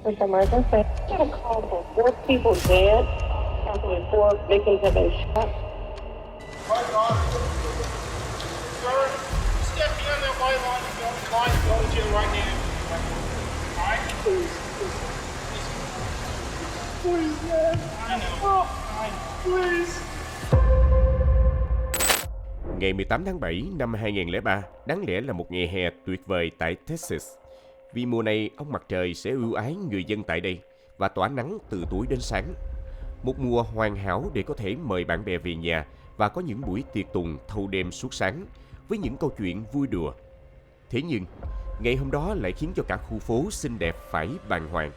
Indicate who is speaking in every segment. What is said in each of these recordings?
Speaker 1: This emergency. Got a call for 4 people dead. Approximately 4 victims have been shot.
Speaker 2: Right on. Sir, step behind that white line and go to jail right now. All right? Please. Please, man. I know. Please.
Speaker 3: Ngày 18 tháng 7 năm 2003, đáng lẽ là một ngày hè tuyệt vời tại Texas. Vì mùa này, ông mặt trời sẽ ưu ái người dân tại đây và tỏa nắng từ tối đến sáng. Một mùa hoàn hảo để có thể mời bạn bè về nhà và có những buổi tiệc tùng thâu đêm suốt sáng với những câu chuyện vui đùa. Thế nhưng, ngày hôm đó lại khiến cho cả khu phố xinh đẹp phải bàng hoàng.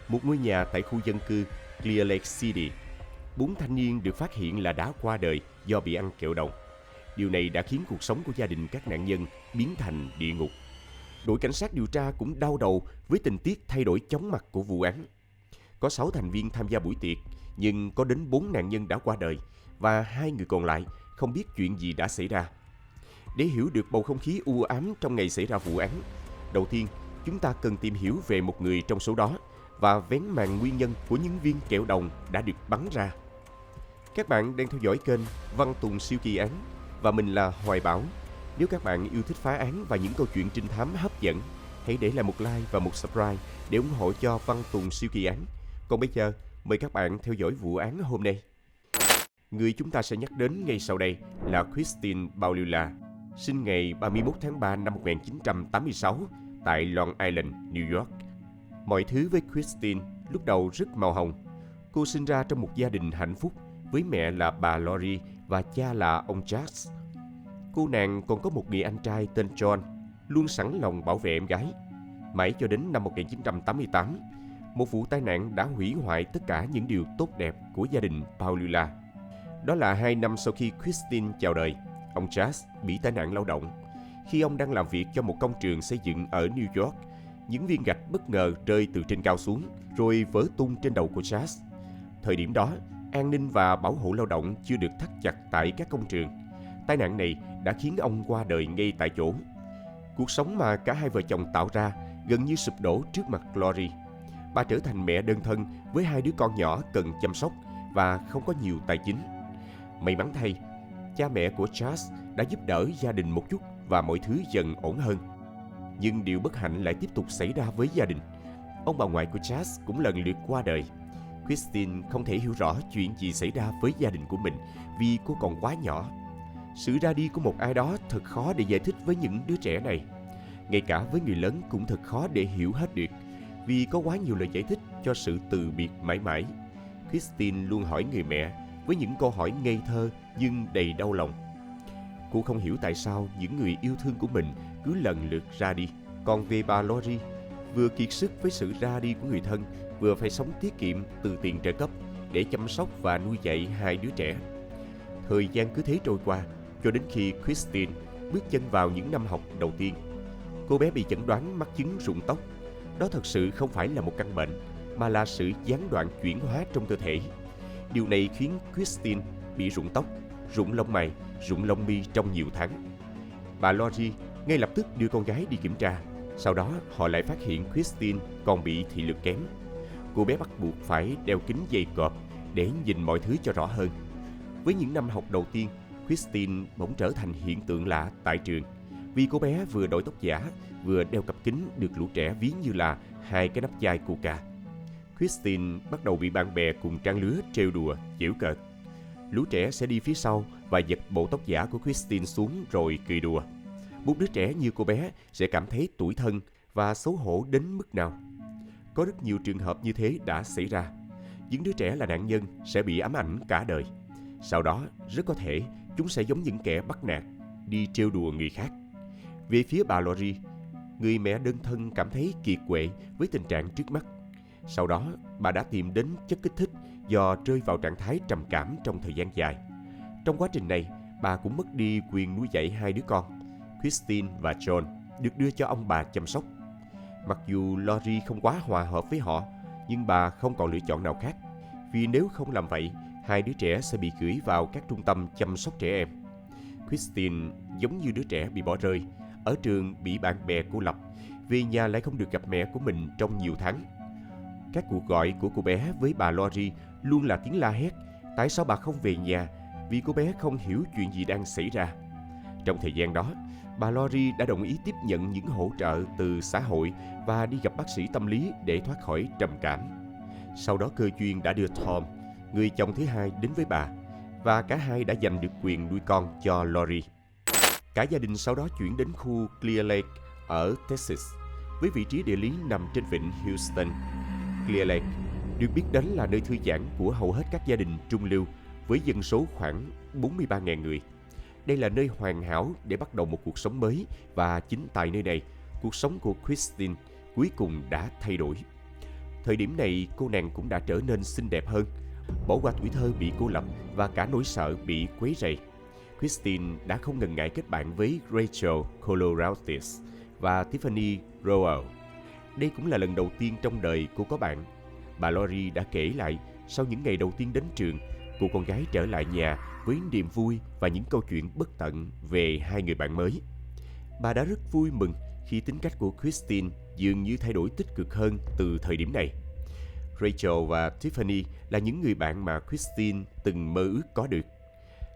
Speaker 3: Một ngôi nhà tại khu dân cư Clear Lake City, 4 thanh niên được phát hiện là đã qua đời do bị ăn kẹo đồng. Điều này đã khiến cuộc sống của gia đình các nạn nhân biến thành địa ngục. Đội cảnh sát điều tra cũng đau đầu với tình tiết thay đổi chóng mặt của vụ án. Có 6 thành viên tham gia buổi tiệc, nhưng có đến 4 nạn nhân đã qua đời và 2 người còn lại không biết chuyện gì đã xảy ra. Để hiểu được bầu không khí u ám trong ngày xảy ra vụ án, đầu tiên chúng ta cần tìm hiểu về một người trong số đó và vén màn nguyên nhân của những viên kẹo đồng đã được bắn ra. Các bạn đang theo dõi kênh Văn Tùng Siêu Kỳ Án và mình là Hoài Bảo. Nếu các bạn yêu thích phá án và những câu chuyện trinh thám hấp dẫn, hãy để lại một like và một subscribe để ủng hộ cho Văn Tùng Siêu Kỳ Án. Còn bây giờ, mời các bạn theo dõi vụ án hôm nay. Người chúng ta sẽ nhắc đến ngay sau đây là Christine Paulula, sinh ngày 31 tháng 3 năm 1986 tại Long Island, New York. Mọi thứ với Christine lúc đầu rất màu hồng. Cô sinh ra trong một gia đình hạnh phúc với mẹ là bà Lori và cha là ông Charles. Cô nàng còn có một người anh trai tên John, luôn sẵn lòng bảo vệ em gái. Mãi cho đến năm 1988, một vụ tai nạn đã hủy hoại tất cả những điều tốt đẹp của gia đình Paulula. Đó là 2 năm sau khi Christine chào đời, ông Charles bị tai nạn lao động. Khi ông đang làm việc cho một công trường xây dựng ở New York, những viên gạch bất ngờ rơi từ trên cao xuống, rồi vỡ tung trên đầu của Charles. Thời điểm đó, an ninh và bảo hộ lao động chưa được thắt chặt tại các công trường. Tai nạn này đã khiến ông qua đời ngay tại chỗ. Cuộc sống mà cả hai vợ chồng tạo ra gần như sụp đổ trước mặt Lori. Bà trở thành mẹ đơn thân với 2 đứa con nhỏ cần chăm sóc và không có nhiều tài chính. May mắn thay, cha mẹ của Charles đã giúp đỡ gia đình một chút và mọi thứ dần ổn hơn. Nhưng điều bất hạnh lại tiếp tục xảy ra với gia đình. Ông bà ngoại của Charles cũng lần lượt qua đời. Christine không thể hiểu rõ chuyện gì xảy ra với gia đình của mình vì cô còn quá nhỏ. Sự ra đi của một ai đó thật khó để giải thích với những đứa trẻ này. Ngay cả với người lớn cũng thật khó để hiểu hết được, vì có quá nhiều lời giải thích cho sự từ biệt mãi mãi. Christine luôn hỏi người mẹ với những câu hỏi ngây thơ nhưng đầy đau lòng. Cô không hiểu tại sao những người yêu thương của mình cứ lần lượt ra đi. Còn về bà Lori, vừa kiệt sức với sự ra đi của người thân, vừa phải sống tiết kiệm từ tiền trợ cấp để chăm sóc và nuôi dạy 2 đứa trẻ. Thời gian cứ thế trôi qua, cho đến khi Christine bước chân vào những năm học đầu tiên. Cô bé bị chẩn đoán mắc chứng rụng tóc. Đó thật sự không phải là một căn bệnh, mà là sự gián đoạn chuyển hóa trong cơ thể. Điều này khiến Christine bị rụng tóc, rụng lông mày, rụng lông mi trong nhiều tháng. Bà Lori ngay lập tức đưa con gái đi kiểm tra. Sau đó họ lại phát hiện Christine còn bị thị lực kém. Cô bé bắt buộc phải đeo kính dày cộp để nhìn mọi thứ cho rõ hơn. Với những năm học đầu tiên, Christine bỗng trở thành hiện tượng lạ tại trường, vì cô bé vừa đổi tóc giả, vừa đeo cặp kính được lũ trẻ ví như là 2 cái nắp chai Coca. Christine bắt đầu bị bạn bè cùng trang lứa trêu đùa, giễu cợt. Lũ trẻ sẽ đi phía sau và giật bộ tóc giả của Christine xuống rồi cười đùa. Một đứa trẻ như cô bé sẽ cảm thấy tủi thân và xấu hổ đến mức nào. Có rất nhiều trường hợp như thế đã xảy ra. Những đứa trẻ là nạn nhân sẽ bị ám ảnh cả đời. Sau đó, rất có thể chúng sẽ giống những kẻ bắt nạt, đi trêu đùa người khác. Về phía bà Lori, người mẹ đơn thân cảm thấy kiệt quệ với tình trạng trước mắt. Sau đó, bà đã tìm đến chất kích thích do rơi vào trạng thái trầm cảm trong thời gian dài. Trong quá trình này, bà cũng mất đi quyền nuôi dạy 2 đứa con. Christine và John được đưa cho ông bà chăm sóc. Mặc dù Lori không quá hòa hợp với họ, nhưng bà không còn lựa chọn nào khác. Vì nếu không làm vậy, 2 đứa trẻ sẽ bị gửi vào các trung tâm chăm sóc trẻ em. Christine giống như đứa trẻ bị bỏ rơi, ở trường bị bạn bè cô lập, về nhà lại không được gặp mẹ của mình trong nhiều tháng. Các cuộc gọi của cô bé với bà Lori luôn là tiếng la hét, tại sao bà không về nhà, vì cô bé không hiểu chuyện gì đang xảy ra. Trong thời gian đó, bà Lori đã đồng ý tiếp nhận những hỗ trợ từ xã hội và đi gặp bác sĩ tâm lý để thoát khỏi trầm cảm. Sau đó cơ duyên đã đưa Tom, người chồng thứ hai, đến với bà, và cả hai đã giành được quyền nuôi con cho Lori. Cả gia đình sau đó chuyển đến khu Clear Lake ở Texas, với vị trí địa lý nằm trên vịnh Houston. Clear Lake được biết đến là nơi thư giãn của hầu hết các gia đình trung lưu, với dân số khoảng 43.000 người. Đây là nơi hoàn hảo để bắt đầu một cuộc sống mới, và chính tại nơi này, cuộc sống của Christine cuối cùng đã thay đổi. Thời điểm này, cô nàng cũng đã trở nên xinh đẹp hơn, bỏ qua tuổi thơ bị cô lập và cả nỗi sợ bị quấy rầy. Christine đã không ngần ngại kết bạn với Rachel Colorautis và Tiffany Rowell. Đây cũng là lần đầu tiên trong đời cô có bạn. Bà Lori đã kể lại, sau những ngày đầu tiên đến trường, cô con gái trở lại nhà với niềm vui và những câu chuyện bất tận về hai người bạn mới. Bà đã rất vui mừng khi tính cách của Christine dường như thay đổi tích cực hơn từ thời điểm này. Rachel và Tiffany là những người bạn mà Christine từng mơ ước có được.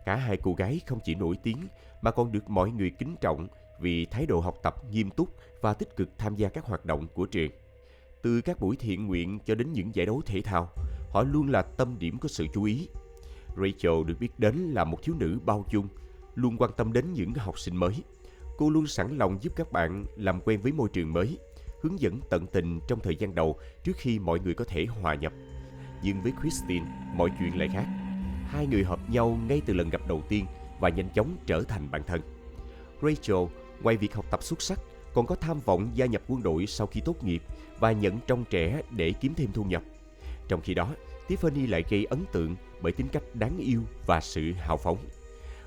Speaker 3: Cả hai cô gái không chỉ nổi tiếng mà còn được mọi người kính trọng vì thái độ học tập nghiêm túc và tích cực tham gia các hoạt động của trường. Từ các buổi thiện nguyện cho đến những giải đấu thể thao, họ luôn là tâm điểm có sự chú ý. Rachel được biết đến là một thiếu nữ bao dung, luôn quan tâm đến những học sinh mới. Cô luôn sẵn lòng giúp các bạn làm quen với môi trường mới, hướng dẫn tận tình trong thời gian đầu trước khi mọi người có thể hòa nhập. Nhưng với Christine, mọi chuyện lại khác. Hai người hợp nhau ngay từ lần gặp đầu tiên và nhanh chóng trở thành bạn thân. Rachel, ngoài việc học tập xuất sắc, còn có tham vọng gia nhập quân đội sau khi tốt nghiệp và nhận trông trẻ để kiếm thêm thu nhập. Trong khi đó, Tiffany lại gây ấn tượng bởi tính cách đáng yêu và sự hào phóng.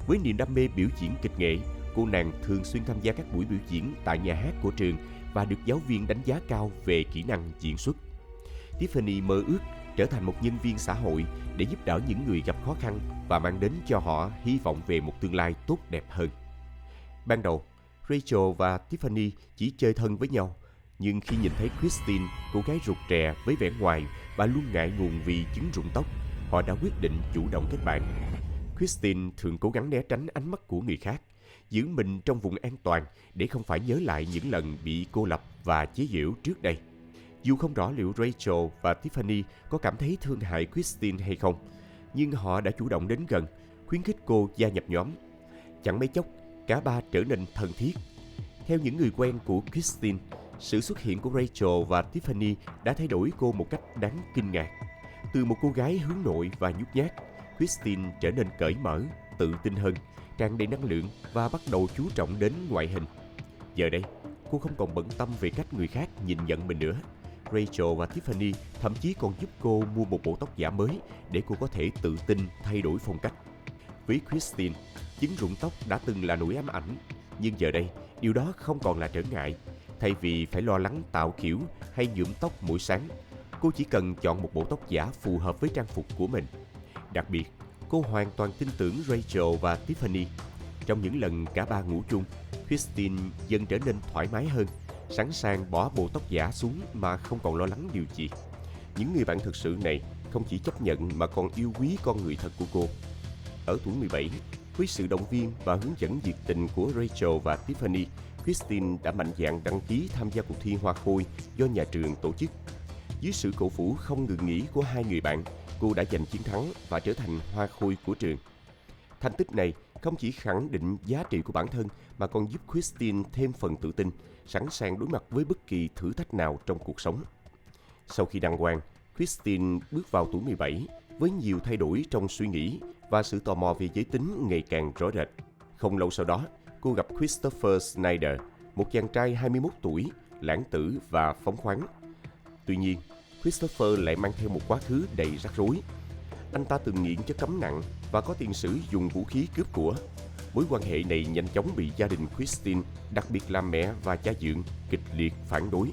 Speaker 3: Với niềm đam mê biểu diễn kịch nghệ, cô nàng thường xuyên tham gia các buổi biểu diễn tại nhà hát của trường và được giáo viên đánh giá cao về kỹ năng diễn xuất. Tiffany mơ ước trở thành một nhân viên xã hội để giúp đỡ những người gặp khó khăn và mang đến cho họ hy vọng về một tương lai tốt đẹp hơn. Ban đầu, Rachel và Tiffany chỉ chơi thân với nhau, nhưng khi nhìn thấy Christine, cô gái rụt rè với vẻ ngoài và luôn ngại ngùng vì chứng rụng tóc, họ đã quyết định chủ động kết bạn. Christine thường cố gắng né tránh ánh mắt của người khác, giữ mình trong vùng an toàn để không phải nhớ lại những lần bị cô lập và chế giễu trước đây. Dù không rõ liệu Rachel và Tiffany có cảm thấy thương hại Christine hay không, nhưng họ đã chủ động đến gần, khuyến khích cô gia nhập nhóm. Chẳng mấy chốc, cả ba trở nên thân thiết. Theo những người quen của Christine, sự xuất hiện của Rachel và Tiffany đã thay đổi cô một cách đáng kinh ngạc. Từ một cô gái hướng nội và nhút nhát, Christine trở nên cởi mở, tự tin hơn, tràn đầy năng lượng và bắt đầu chú trọng đến ngoại hình. Giờ đây, cô không còn bận tâm về cách người khác nhìn nhận mình nữa. Rachel và Tiffany thậm chí còn giúp cô mua một bộ tóc giả mới để cô có thể tự tin thay đổi phong cách. Với Christine, chứng rụng tóc đã từng là nỗi ám ảnh, nhưng giờ đây, điều đó không còn là trở ngại. Thay vì phải lo lắng tạo kiểu hay nhuộm tóc mỗi sáng, cô chỉ cần chọn một bộ tóc giả phù hợp với trang phục của mình. Đặc biệt, cô hoàn toàn tin tưởng Rachel và Tiffany. Trong những lần cả ba ngủ chung, Christine dần trở nên thoải mái hơn, sẵn sàng bỏ bộ tóc giả xuống mà không còn lo lắng điều gì. Những người bạn thực sự này không chỉ chấp nhận mà còn yêu quý con người thật của cô. Ở tuổi 17, với sự động viên và hướng dẫn nhiệt tình của Rachel và Tiffany, Christine đã mạnh dạn đăng ký tham gia cuộc thi hoa khôi do nhà trường tổ chức. Dưới sự cổ vũ không ngừng nghỉ của hai người bạn, cô đã giành chiến thắng và trở thành hoa khôi của trường. Thành tích này không chỉ khẳng định giá trị của bản thân mà còn giúp Christine thêm phần tự tin, sẵn sàng đối mặt với bất kỳ thử thách nào trong cuộc sống. Sau khi đăng quang, Christine bước vào tuổi 17 với nhiều thay đổi trong suy nghĩ và sự tò mò về giới tính ngày càng rõ rệt. Không lâu sau đó, cô gặp Christopher Snyder, một chàng trai 21 tuổi, lãng tử và phóng khoáng. Tuy nhiên, Christopher lại mang theo một quá khứ đầy rắc rối. Anh ta từng nghiện chất cấm nặng và có tiền sử dùng vũ khí cướp của. Mối quan hệ này nhanh chóng bị gia đình Christine, đặc biệt là mẹ và cha dượng, kịch liệt phản đối.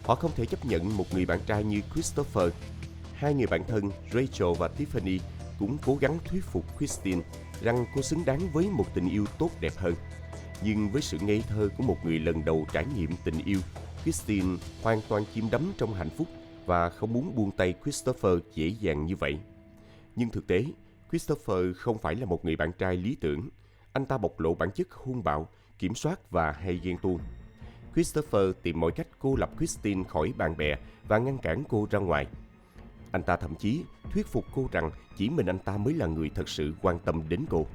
Speaker 3: Họ không thể chấp nhận một người bạn trai như Christopher. Hai người bạn thân Rachel và Tiffany cũng cố gắng thuyết phục Christine rằng cô xứng đáng với một tình yêu tốt đẹp hơn. Nhưng với sự ngây thơ của một người lần đầu trải nghiệm tình yêu, Christine hoàn toàn chìm đắm trong hạnh phúc và không muốn buông tay Christopher dễ dàng như vậy. Nhưng thực tế, Christopher không phải là một người bạn trai lý tưởng. Anh ta bộc lộ bản chất hung bạo, kiểm soát và hay ghen tuông. Christopher tìm mọi cách cô lập Christine khỏi bạn bè và ngăn cản cô ra ngoài. Anh ta thậm chí thuyết phục cô rằng chỉ mình anh ta mới là người thật sự quan tâm đến cô.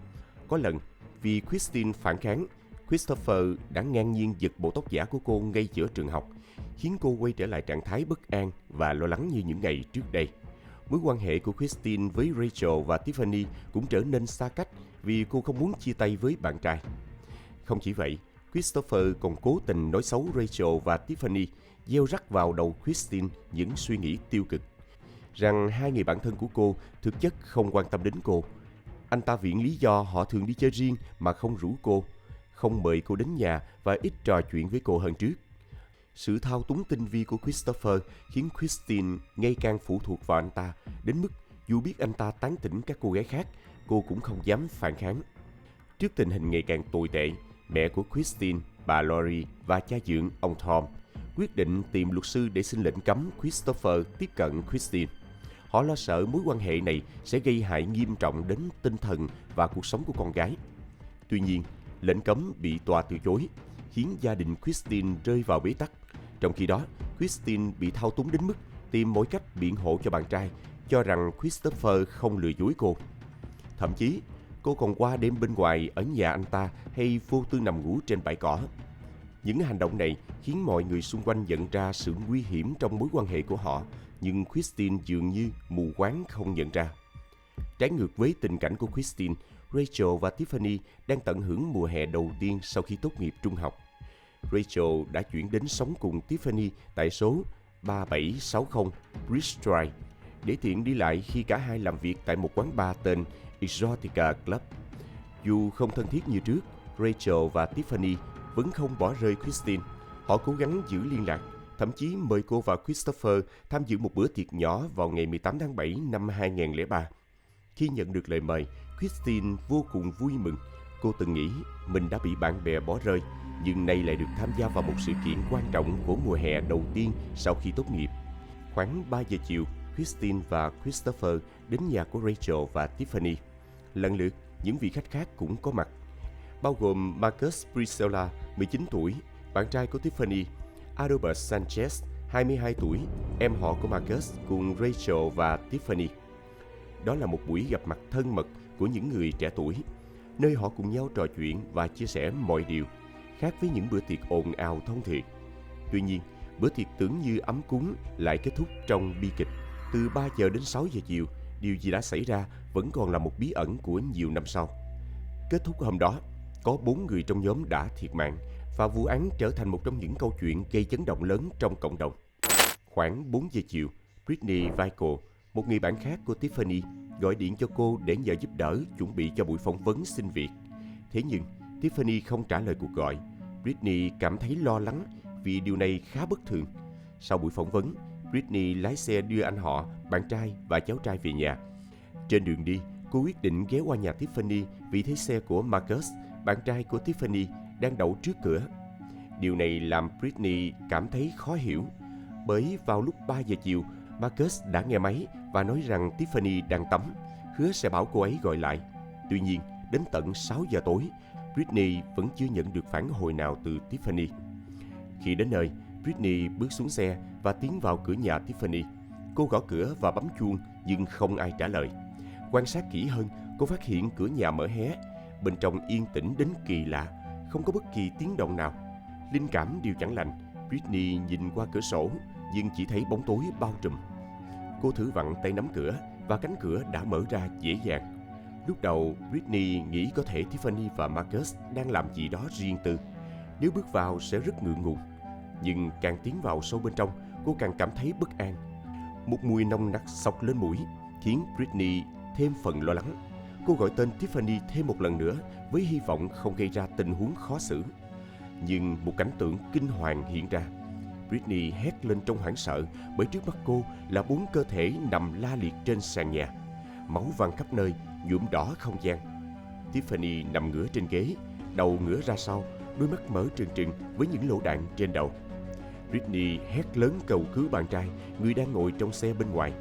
Speaker 3: Có lần, vì Christine phản kháng, Christopher đã ngang nhiên giật bộ tóc giả của cô ngay giữa trường học, khiến cô quay trở lại trạng thái bất an và lo lắng như những ngày trước đây. Mối quan hệ của Christine với Rachel và Tiffany cũng trở nên xa cách vì cô không muốn chia tay với bạn trai. Không chỉ vậy, Christopher còn cố tình nói xấu Rachel và Tiffany, gieo rắc vào đầu Christine những suy nghĩ tiêu cực, rằng hai người bạn thân của cô thực chất không quan tâm đến cô. Anh ta viện lý do họ thường đi chơi riêng mà không rủ cô, không mời cô đến nhà và ít trò chuyện với cô hơn trước. Sự thao túng tinh vi của Christopher khiến Christine ngày càng phụ thuộc vào anh ta, đến mức dù biết anh ta tán tỉnh các cô gái khác, cô cũng không dám phản kháng. Trước tình hình ngày càng tồi tệ, mẹ của Christine, bà Lori và cha dượng ông Tom quyết định tìm luật sư để xin lệnh cấm Christopher tiếp cận Christine. Họ lo sợ mối quan hệ này sẽ gây hại nghiêm trọng đến tinh thần và cuộc sống của con gái. Tuy nhiên, lệnh cấm bị tòa từ chối, khiến gia đình Christine rơi vào bế tắc. Trong khi đó, Christine bị thao túng đến mức tìm mọi cách biện hộ cho bạn trai, cho rằng Christopher không lừa dối cô. Thậm chí, cô còn qua đêm bên ngoài ở nhà anh ta hay vô tư nằm ngủ trên bãi cỏ. Những hành động này khiến mọi người xung quanh nhận ra sự nguy hiểm trong mối quan hệ của họ, nhưng Christine dường như mù quáng không nhận ra. Trái ngược với tình cảnh của Christine, Rachel và Tiffany đang tận hưởng mùa hè đầu tiên sau khi tốt nghiệp trung học. Rachel đã chuyển đến sống cùng Tiffany tại số 3760 Bridge Drive để tiện đi lại khi cả hai làm việc tại một quán bar tên Exotica Club. Dù không thân thiết như trước, Rachel và Tiffany vẫn không bỏ rơi Christine. Họ cố gắng giữ liên lạc, thậm chí mời cô và Christopher tham dự một bữa tiệc nhỏ vào ngày 18 tháng 7 năm 2003. Khi nhận được lời mời, Christine vô cùng vui mừng. Cô từng nghĩ mình đã bị bạn bè bỏ rơi, nhưng nay lại được tham gia vào một sự kiện quan trọng của mùa hè đầu tiên sau khi tốt nghiệp. Khoảng 3 giờ chiều, Christine và Christopher đến nhà của Rachel và Tiffany. Lần lượt, những vị khách khác cũng có mặt, bao gồm Marcus Priscilla, 19 tuổi, bạn trai của Tiffany, Adalbert Sanchez, 22 tuổi, em họ của Marcus cùng Rachel và Tiffany. Đó là một buổi gặp mặt thân mật của những người trẻ tuổi, nơi họ cùng nhau trò chuyện và chia sẻ mọi điều, khác với những bữa tiệc ồn ào thông thường. Tuy nhiên, bữa tiệc tưởng như ấm cúng lại kết thúc trong bi kịch. Từ 3 giờ đến 6 giờ chiều, điều gì đã xảy ra vẫn còn là một bí ẩn của nhiều năm sau. Kết thúc hôm đó, có 4 người trong nhóm đã thiệt mạng và vụ án trở thành một trong những câu chuyện gây chấn động lớn trong cộng đồng. Khoảng 4 giờ chiều, Britney Michael, một người bạn khác của Tiffany, gọi điện cho cô để nhờ giúp đỡ chuẩn bị cho buổi phỏng vấn xin việc. Thế nhưng, Tiffany không trả lời cuộc gọi. Britney cảm thấy lo lắng vì điều này khá bất thường. Sau buổi phỏng vấn, Britney lái xe đưa anh họ, bạn trai và cháu trai về nhà. Trên đường đi, cô quyết định ghé qua nhà Tiffany vì thấy xe của Marcus, bạn trai của Tiffany, đang đậu trước cửa. Điều này làm Britney cảm thấy khó hiểu, bởi vào lúc 3 giờ chiều, Marcus đã nghe máy và nói rằng Tiffany đang tắm, hứa sẽ bảo cô ấy gọi lại. Tuy nhiên, đến tận 6 giờ tối, Britney vẫn chưa nhận được phản hồi nào từ Tiffany. Khi đến nơi, Britney bước xuống xe và tiến vào cửa nhà Tiffany. Cô gõ cửa và bấm chuông nhưng không ai trả lời. Quan sát kỹ hơn, cô phát hiện cửa nhà mở hé. Bên trong yên tĩnh đến kỳ lạ, không có bất kỳ tiếng động nào. Linh cảm điều chẳng lành, Britney nhìn qua cửa sổ nhưng chỉ thấy bóng tối bao trùm. Cô thử vặn tay nắm cửa và cánh cửa đã mở ra dễ dàng. Lúc đầu, Britney nghĩ có thể Tiffany và Marcus đang làm gì đó riêng tư. Nếu bước vào sẽ rất ngượng ngùng. Nhưng càng tiến vào sâu bên trong, cô càng cảm thấy bất an. Một mùi nồng nặc xộc lên mũi, khiến Britney thêm phần lo lắng. Cô gọi tên Tiffany thêm một lần nữa với hy vọng không gây ra tình huống khó xử. Nhưng một cảnh tượng kinh hoàng hiện ra. Britney hét lên trong hoảng sợ bởi trước mắt cô là 4 cơ thể nằm la liệt trên sàn nhà. Máu văng khắp nơi, nhuộm đỏ không gian. Tiffany nằm ngửa trên ghế, đầu ngửa ra sau, đôi mắt mở trừng trừng với những lỗ đạn trên đầu. Britney hét lớn cầu cứu bạn trai, người đang ngồi trong xe bên ngoài.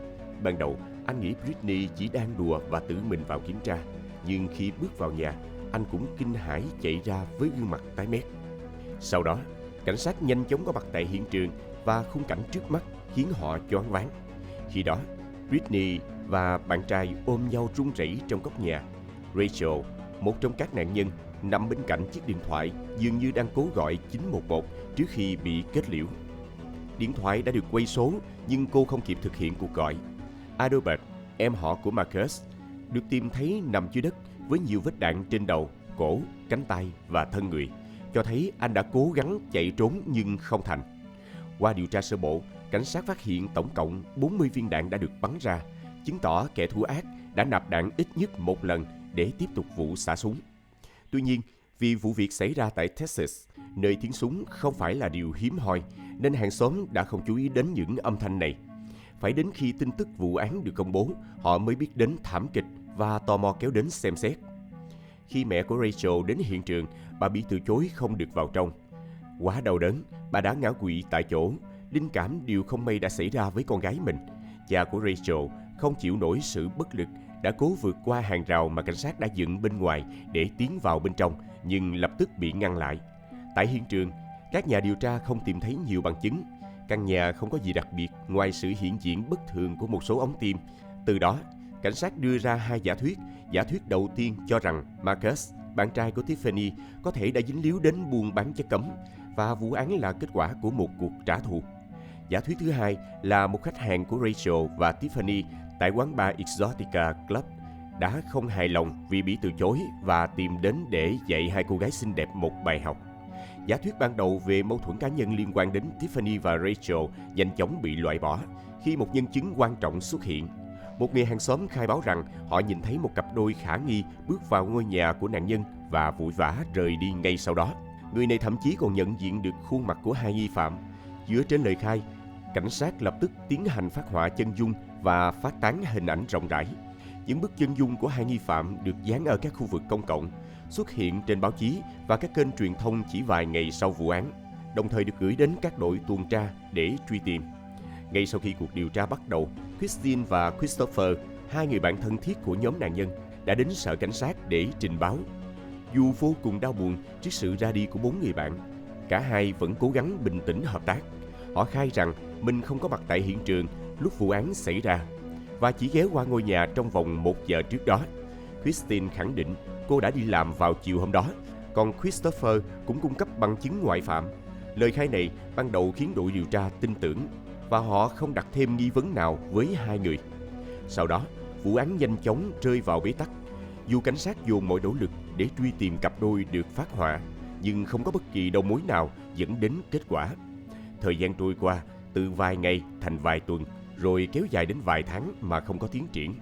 Speaker 3: Ban đầu, anh nghĩ Britney chỉ đang đùa và tự mình vào kiểm tra. Nhưng khi bước vào nhà, anh cũng kinh hãi chạy ra với gương mặt tái mét. Sau đó, cảnh sát nhanh chóng có mặt tại hiện trường và khung cảnh trước mắt khiến họ choáng váng. Khi đó, Britney và bạn trai ôm nhau run rẩy trong góc nhà. Rachel, một trong các nạn nhân, nằm bên cạnh chiếc điện thoại dường như đang cố gọi 911 trước khi bị kết liễu. Điện thoại đã được quay số nhưng cô không kịp thực hiện cuộc gọi. Adalbert, em họ của Marcus, được tìm thấy nằm dưới đất với nhiều vết đạn trên đầu, cổ, cánh tay và thân người, cho thấy anh đã cố gắng chạy trốn nhưng không thành. Qua điều tra sơ bộ, cảnh sát phát hiện tổng cộng 40 viên đạn đã được bắn ra, chứng tỏ kẻ thủ ác đã nạp đạn ít nhất một lần để tiếp tục vụ xả súng. Tuy nhiên, vì vụ việc xảy ra tại Texas, nơi tiếng súng không phải là điều hiếm hoi, nên hàng xóm đã không chú ý đến những âm thanh này. Phải đến khi tin tức vụ án được công bố, họ mới biết đến thảm kịch và tò mò kéo đến xem xét. Khi mẹ của Rachel đến hiện trường, bà bị từ chối không được vào trong. Quá đau đớn, bà đã ngã quỵ tại chỗ. Linh cảm điều không may đã xảy ra với con gái mình. Cha của Rachel không chịu nổi sự bất lực, đã cố vượt qua hàng rào mà cảnh sát đã dựng bên ngoài để tiến vào bên trong, nhưng lập tức bị ngăn lại. Tại hiện trường, các nhà điều tra không tìm thấy nhiều bằng chứng. Căn nhà không có gì đặc biệt ngoài sự hiện diện bất thường của một số ống tim. Từ đó, cảnh sát đưa ra hai giả thuyết. Giả thuyết đầu tiên cho rằng Marcus, bạn trai của Tiffany, có thể đã dính líu đến buôn bán chất cấm và vụ án là kết quả của một cuộc trả thù. Giả thuyết thứ hai là một khách hàng của Rachel và Tiffany tại quán bar Exotica Club đã không hài lòng vì bị từ chối và tìm đến để dạy hai cô gái xinh đẹp một bài học. Giả thuyết ban đầu về mâu thuẫn cá nhân liên quan đến Tiffany và Rachel nhanh chóng bị loại bỏ khi một nhân chứng quan trọng xuất hiện. Một người hàng xóm khai báo rằng họ nhìn thấy một cặp đôi khả nghi bước vào ngôi nhà của nạn nhân và vội vã rời đi ngay sau đó. Người này thậm chí còn nhận diện được khuôn mặt của hai nghi phạm. Dựa trên lời khai, cảnh sát lập tức tiến hành phác họa chân dung và phát tán hình ảnh rộng rãi. Những bức chân dung của hai nghi phạm được dán ở các khu vực công cộng, xuất hiện trên báo chí và các kênh truyền thông chỉ vài ngày sau vụ án, đồng thời được gửi đến các đội tuần tra để truy tìm. Ngay sau khi cuộc điều tra bắt đầu, Christine và Christopher, hai người bạn thân thiết của nhóm nạn nhân, đã đến sở cảnh sát để trình báo. Dù vô cùng đau buồn trước sự ra đi của 4 người bạn, cả hai vẫn cố gắng bình tĩnh hợp tác. Họ khai rằng mình không có mặt tại hiện trường lúc vụ án xảy ra và chỉ ghé qua ngôi nhà trong vòng 1 giờ trước đó. Christine khẳng định cô đã đi làm vào chiều hôm đó, còn Christopher cũng cung cấp bằng chứng ngoại phạm. Lời khai này ban đầu khiến đội điều tra tin tưởng và họ không đặt thêm nghi vấn nào với hai người. Sau đó, vụ án nhanh chóng rơi vào bế tắc. Dù cảnh sát dồn mọi nỗ lực để truy tìm cặp đôi được phát họa, nhưng không có bất kỳ đầu mối nào dẫn đến kết quả. Thời gian trôi qua, từ vài ngày thành vài tuần, rồi kéo dài đến vài tháng mà không có tiến triển.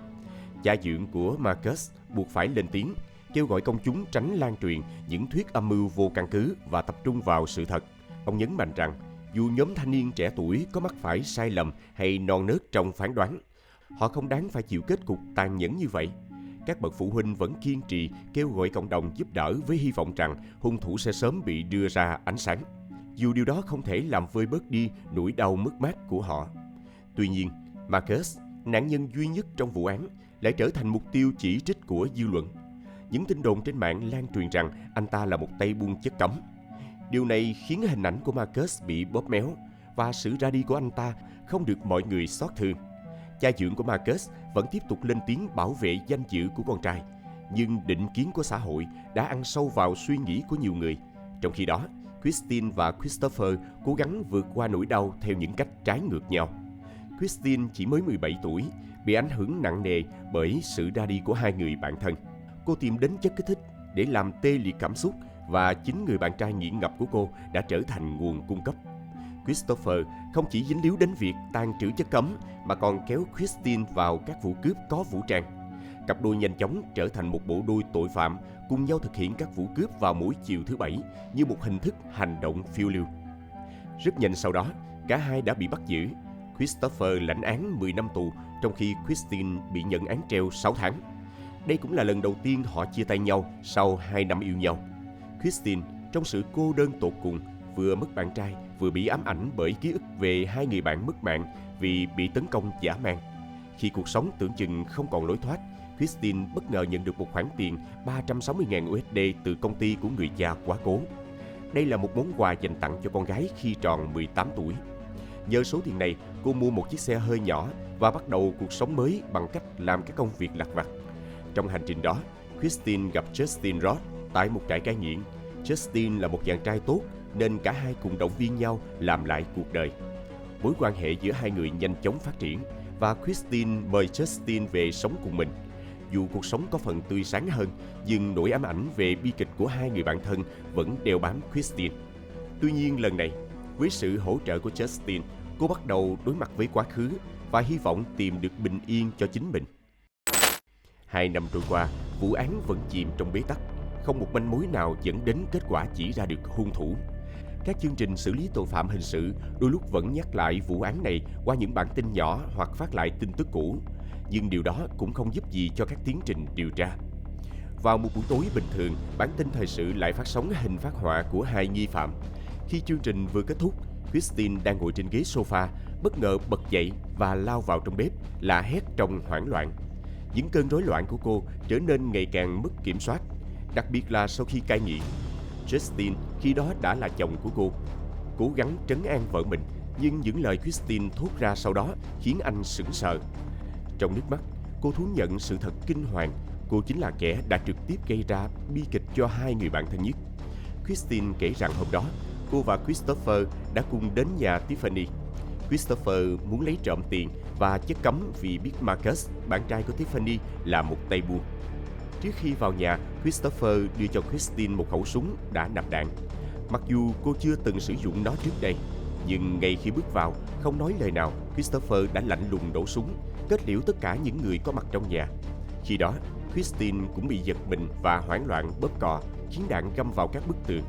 Speaker 3: Cha dượng của Marcus buộc phải lên tiếng, kêu gọi công chúng tránh lan truyền những thuyết âm mưu vô căn cứ và tập trung vào sự thật. Ông nhấn mạnh rằng, dù nhóm thanh niên trẻ tuổi có mắc phải sai lầm hay non nớt trong phán đoán, họ không đáng phải chịu kết cục tàn nhẫn như vậy. Các bậc phụ huynh vẫn kiên trì kêu gọi cộng đồng giúp đỡ với hy vọng rằng hung thủ sẽ sớm bị đưa ra ánh sáng, dù điều đó không thể làm vơi bớt đi nỗi đau mất mát của họ. Tuy nhiên, Marcus, nạn nhân duy nhất trong vụ án, lại trở thành mục tiêu chỉ trích của dư luận. Những tin đồn trên mạng lan truyền rằng anh ta là một tay buôn chất cấm. Điều này khiến hình ảnh của Marcus bị bóp méo và sự ra đi của anh ta không được mọi người xót thương. Cha dượng của Marcus vẫn tiếp tục lên tiếng bảo vệ danh dự của con trai, nhưng định kiến của xã hội đã ăn sâu vào suy nghĩ của nhiều người. Trong khi đó, Christine và Christopher cố gắng vượt qua nỗi đau theo những cách trái ngược nhau. Christine chỉ mới 17 tuổi, bị ảnh hưởng nặng nề bởi sự ra đi của hai người bạn thân. Cô tìm đến chất kích thích để làm tê liệt cảm xúc và chính người bạn trai nghiện ngập của cô đã trở thành nguồn cung cấp. Christopher không chỉ dính líu đến việc tàng trữ chất cấm mà còn kéo Christine vào các vụ cướp có vũ trang. Cặp đôi nhanh chóng trở thành một bộ đôi tội phạm cùng nhau thực hiện các vụ cướp vào mỗi chiều thứ Bảy như một hình thức hành động phiêu lưu. Rất nhanh sau đó, cả hai đã bị bắt giữ. Christopher lãnh án 10 năm tù, trong khi Christine bị nhận án treo 6 tháng. Đây cũng là lần đầu tiên họ chia tay nhau sau 2 năm yêu nhau. Christine, trong sự cô đơn tột cùng, vừa mất bạn trai vừa bị ám ảnh bởi ký ức về hai người bạn mất mạng vì bị tấn công dã man. Khi cuộc sống tưởng chừng không còn lối thoát, Christine bất ngờ nhận được một khoản tiền 360.000 USD từ công ty của người cha quá cố. Đây là một món quà dành tặng cho con gái khi tròn 18 tuổi. Nhờ số tiền này, cô mua một chiếc xe hơi nhỏ và bắt đầu cuộc sống mới bằng cách làm các công việc lặt vặt. Trong hành trình đó, Christine gặp Justin Ross tại một trại cai nghiện. Justin là một chàng trai tốt nên cả hai cùng động viên nhau làm lại cuộc đời. Mối quan hệ giữa hai người nhanh chóng phát triển và Christine mời Justin về sống cùng mình. Dù cuộc sống có phần tươi sáng hơn, nhưng nỗi ám ảnh về bi kịch của hai người bạn thân vẫn đeo bám Christine. Tuy nhiên lần này, với sự hỗ trợ của Justin, cô bắt đầu đối mặt với quá khứ và hy vọng tìm được bình yên cho chính mình. 2 năm trôi qua, vụ án vẫn chìm trong bế tắc, không một manh mối nào dẫn đến kết quả chỉ ra được hung thủ. Các chương trình xử lý tội phạm hình sự đôi lúc vẫn nhắc lại vụ án này qua những bản tin nhỏ hoặc phát lại tin tức cũ, nhưng điều đó cũng không giúp gì cho các tiến trình điều tra. Vào một buổi tối bình thường, bản tin thời sự lại phát sóng hình phác họa của hai nghi phạm. Khi chương trình vừa kết thúc, Christine đang ngồi trên ghế sofa, bất ngờ bật dậy và lao vào trong bếp, la hét trong hoảng loạn. Những cơn rối loạn của cô trở nên ngày càng mất kiểm soát, đặc biệt là sau khi cai nghiện. Justin khi đó đã là chồng của cô, cố gắng trấn an vợ mình, nhưng những lời Christine thốt ra sau đó khiến anh sững sờ. Trong nước mắt, cô thú nhận sự thật kinh hoàng, cô chính là kẻ đã trực tiếp gây ra bi kịch cho hai người bạn thân nhất. Christine kể rằng hôm đó, cô và Christopher đã cùng đến nhà Tiffany. Christopher muốn lấy trộm tiền và chất cấm vì biết Marcus, bạn trai của Tiffany, là một tay buôn. Trước khi vào nhà, Christopher đưa cho Christine một khẩu súng đã nạp đạn. Mặc dù cô chưa từng sử dụng nó trước đây, nhưng ngay khi bước vào, không nói lời nào, Christopher đã lạnh lùng nổ súng, kết liễu tất cả những người có mặt trong nhà. Khi đó, Christine cũng bị giật mình và hoảng loạn bóp cò, khiến đạn găm vào các bức tường.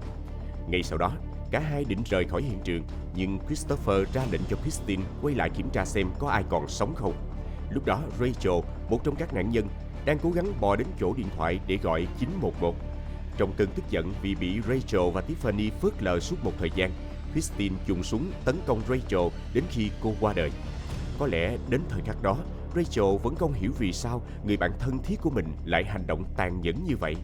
Speaker 3: Ngay sau đó, cả hai định rời khỏi hiện trường, nhưng Christopher ra lệnh cho Christine quay lại kiểm tra xem có ai còn sống không. Lúc đó, Rachel, một trong các nạn nhân, đang cố gắng bò đến chỗ điện thoại để gọi 911. Trong cơn tức giận vì bị Rachel và Tiffany phớt lờ suốt một thời gian, Christine dùng súng tấn công Rachel đến khi cô qua đời. Có lẽ đến thời khắc đó, Rachel vẫn không hiểu vì sao người bạn thân thiết của mình lại hành động tàn nhẫn như vậy.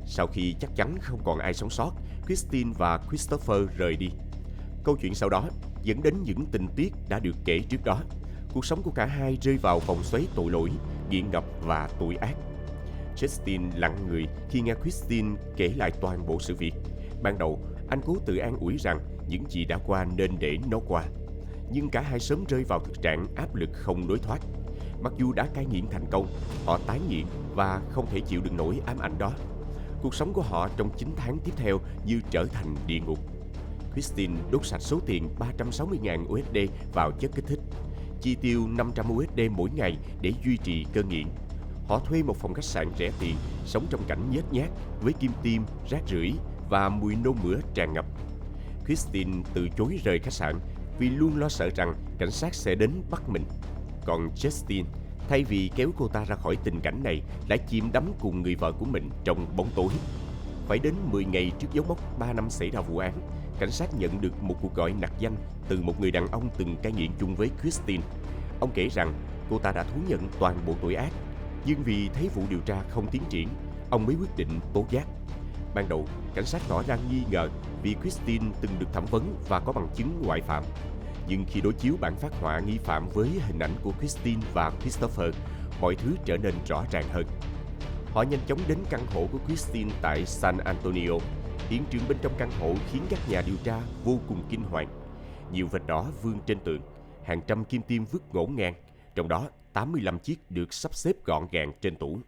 Speaker 3: Sau khi chắc chắn không còn ai sống sót, Christine và Christopher rời đi. Câu chuyện sau đó dẫn đến những tình tiết đã được kể trước đó. Cuộc sống của cả hai rơi vào vòng xoáy tội lỗi, nghiện ngập và tội ác. Justin lặng người khi nghe Christine kể lại toàn bộ sự việc. Ban đầu, anh cố tự an ủi rằng những gì đã qua nên để nó qua. Nhưng cả hai sớm rơi vào thực trạng áp lực không lối thoát. Mặc dù đã cai nghiện thành công, họ tái nghiện và không thể chịu đựng nổi ám ảnh đó. Cuộc sống của họ trong 9 tháng tiếp theo như trở thành địa ngục. Christine đốt sạch số tiền 360.000 USD vào chất kích thích, chi tiêu 500 USD mỗi ngày để duy trì cơn nghiện. Họ thuê một phòng khách sạn rẻ tiền, sống trong cảnh nhếch nhác với kim tiêm, rác rưởi và mùi nôn mửa tràn ngập. Christine từ chối rời khách sạn vì luôn lo sợ rằng cảnh sát sẽ đến bắt mình. Còn Justin, thay vì kéo cô ta ra khỏi tình cảnh này, lại chìm đắm cùng người vợ của mình trong bóng tối. Phải đến 10 ngày trước dấu mốc 3 năm xảy ra vụ án, cảnh sát nhận được một cuộc gọi nặc danh từ một người đàn ông từng cai nghiện chung với Christine. Ông kể rằng cô ta đã thú nhận toàn bộ tội ác, nhưng vì thấy vụ điều tra không tiến triển, ông mới quyết định tố giác. Ban đầu, cảnh sát tỏ ra nghi ngờ vì Christine từng được thẩm vấn và có bằng chứng ngoại phạm. Nhưng khi đối chiếu bản phác họa nghi phạm với hình ảnh của Christine và Christopher, mọi thứ trở nên rõ ràng hơn. Họ nhanh chóng đến căn hộ của Christine tại San Antonio. Hiện trường bên trong căn hộ khiến các nhà điều tra vô cùng kinh hoàng. Nhiều vệt đỏ vương trên tường, hàng trăm kim tiêm vứt ngổn ngang, trong đó 85 chiếc được sắp xếp gọn gàng trên tủ.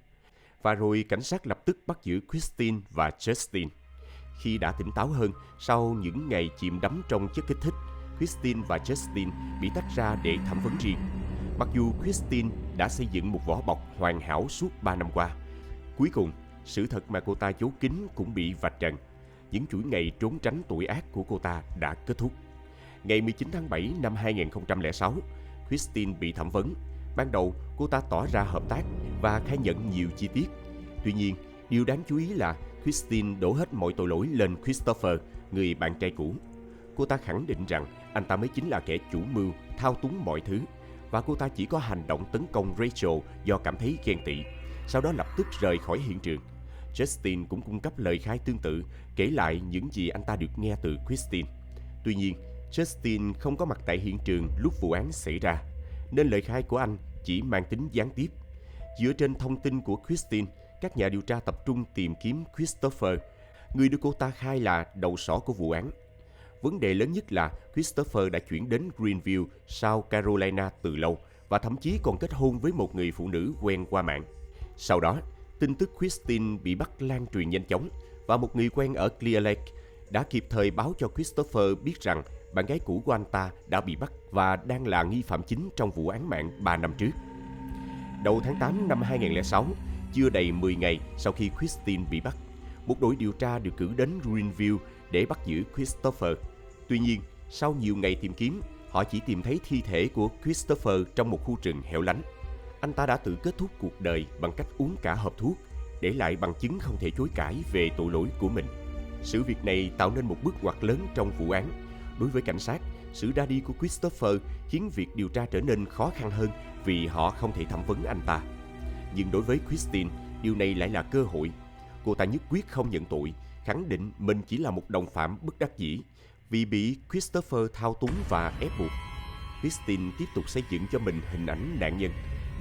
Speaker 3: Và rồi cảnh sát lập tức bắt giữ Christine và Justin. Khi đã tỉnh táo hơn sau những ngày chìm đắm trong chất kích thích, Christine và Justin bị tách ra để thẩm vấn riêng. Mặc dù Christine đã xây dựng một vỏ bọc hoàn hảo suốt 3 năm qua, cuối cùng, sự thật mà cô ta giấu kín cũng bị vạch trần. Những chuỗi ngày trốn tránh tội ác của cô ta đã kết thúc. Ngày 19 tháng 7 năm 2006, Christine bị thẩm vấn. Ban đầu, cô ta tỏ ra hợp tác và khai nhận nhiều chi tiết. Tuy nhiên, điều đáng chú ý là Christine đổ hết mọi tội lỗi lên Christopher, người bạn trai cũ. Cô ta khẳng định rằng anh ta mới chính là kẻ chủ mưu, thao túng mọi thứ, và cô ta chỉ có hành động tấn công Rachel do cảm thấy ghen tị, sau đó lập tức rời khỏi hiện trường. Justin cũng cung cấp lời khai tương tự, kể lại những gì anh ta được nghe từ Christine. Tuy nhiên, Justin không có mặt tại hiện trường lúc vụ án xảy ra, nên lời khai của anh chỉ mang tính gián tiếp. Dựa trên thông tin của Christine, các nhà điều tra tập trung tìm kiếm Christopher, người được cô ta khai là đầu sỏ của vụ án. Vấn đề lớn nhất là Christopher đã chuyển đến Greenville, South Carolina từ lâu và thậm chí còn kết hôn với một người phụ nữ quen qua mạng. Sau đó, tin tức Christine bị bắt lan truyền nhanh chóng và một người quen ở Clear Lake đã kịp thời báo cho Christopher biết rằng bạn gái cũ của anh ta đã bị bắt và đang là nghi phạm chính trong vụ án mạng 3 năm trước. Đầu tháng 8 năm 2006, chưa đầy 10 ngày sau khi Christine bị bắt, một đội điều tra được cử đến Greenville để bắt giữ Christopher. Tuy nhiên, sau nhiều ngày tìm kiếm, họ chỉ tìm thấy thi thể của Christopher trong một khu rừng hẻo lánh. Anh ta đã tự kết thúc cuộc đời bằng cách uống cả hộp thuốc, để lại bằng chứng không thể chối cãi về tội lỗi của mình. Sự việc này tạo nên một bước ngoặt lớn trong vụ án. Đối với cảnh sát, sự ra đi của Christopher khiến việc điều tra trở nên khó khăn hơn vì họ không thể thẩm vấn anh ta. Nhưng đối với Christine, điều này lại là cơ hội. Cô ta nhất quyết không nhận tội, khẳng định mình chỉ là một đồng phạm bất đắc dĩ vì bị Christopher thao túng và ép buộc. Christine tiếp tục xây dựng cho mình hình ảnh nạn nhân,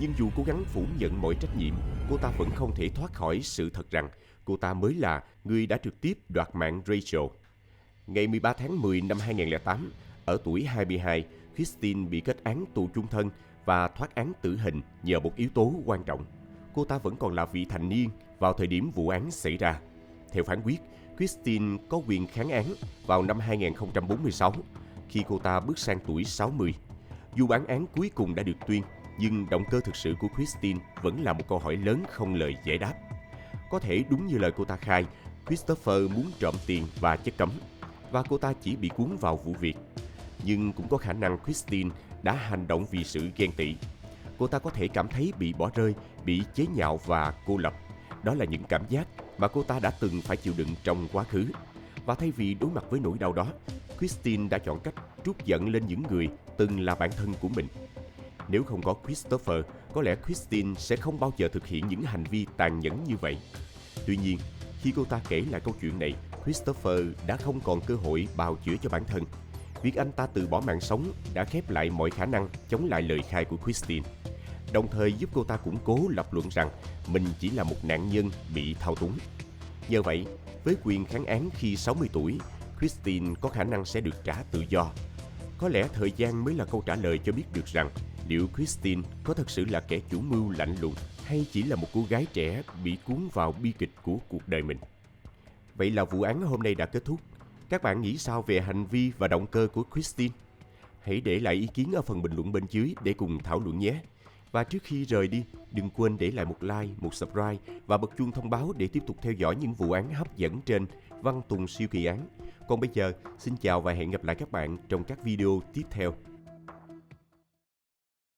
Speaker 3: nhưng dù cố gắng phủ nhận mọi trách nhiệm, cô ta vẫn không thể thoát khỏi sự thật rằng cô ta mới là người đã trực tiếp đoạt mạng Rachel. Ngày 13 tháng 10 năm 2008, ở tuổi 22, Christine bị kết án tù chung thân và thoát án tử hình nhờ một yếu tố quan trọng. Cô ta vẫn còn là vị thành niên vào thời điểm vụ án xảy ra. Theo phán quyết, Christine có quyền kháng án vào năm 2046, khi cô ta bước sang tuổi 60. Dù bản án cuối cùng đã được tuyên, nhưng động cơ thực sự của Christine vẫn là một câu hỏi lớn không lời giải đáp. Có thể đúng như lời cô ta khai, Christopher muốn trộm tiền và chất cấm, và cô ta chỉ bị cuốn vào vụ việc. Nhưng cũng có khả năng Christine đã hành động vì sự ghen tị. Cô ta có thể cảm thấy bị bỏ rơi, bị chế nhạo và cô lập. Đó là những cảm giác mà cô ta đã từng phải chịu đựng trong quá khứ. Và thay vì đối mặt với nỗi đau đó, Christine đã chọn cách trút giận lên những người từng là bạn thân của mình. Nếu không có Christopher, có lẽ Christine sẽ không bao giờ thực hiện những hành vi tàn nhẫn như vậy. Tuy nhiên, khi cô ta kể lại câu chuyện này, Christopher đã không còn cơ hội bào chữa cho bản thân. Việc anh ta từ bỏ mạng sống đã khép lại mọi khả năng chống lại lời khai của Christine, đồng thời giúp cô ta củng cố lập luận rằng mình chỉ là một nạn nhân bị thao túng. Nhờ vậy, với quyền kháng án khi 60 tuổi, Christine có khả năng sẽ được trả tự do. Có lẽ thời gian mới là câu trả lời cho biết được rằng liệu Christine có thật sự là kẻ chủ mưu lạnh lùng hay chỉ là một cô gái trẻ bị cuốn vào bi kịch của cuộc đời mình. Vậy là vụ án hôm nay đã kết thúc. Các bạn nghĩ sao về hành vi và động cơ của Christine? Hãy để lại ý kiến ở phần bình luận bên dưới để cùng thảo luận nhé. Và trước khi rời đi, đừng quên để lại một like, một subscribe và bật chuông thông báo để tiếp tục theo dõi những vụ án hấp dẫn trên Văn Tùng Siêu Kỳ Án. Còn bây giờ, xin chào và hẹn gặp lại các bạn trong các video tiếp theo.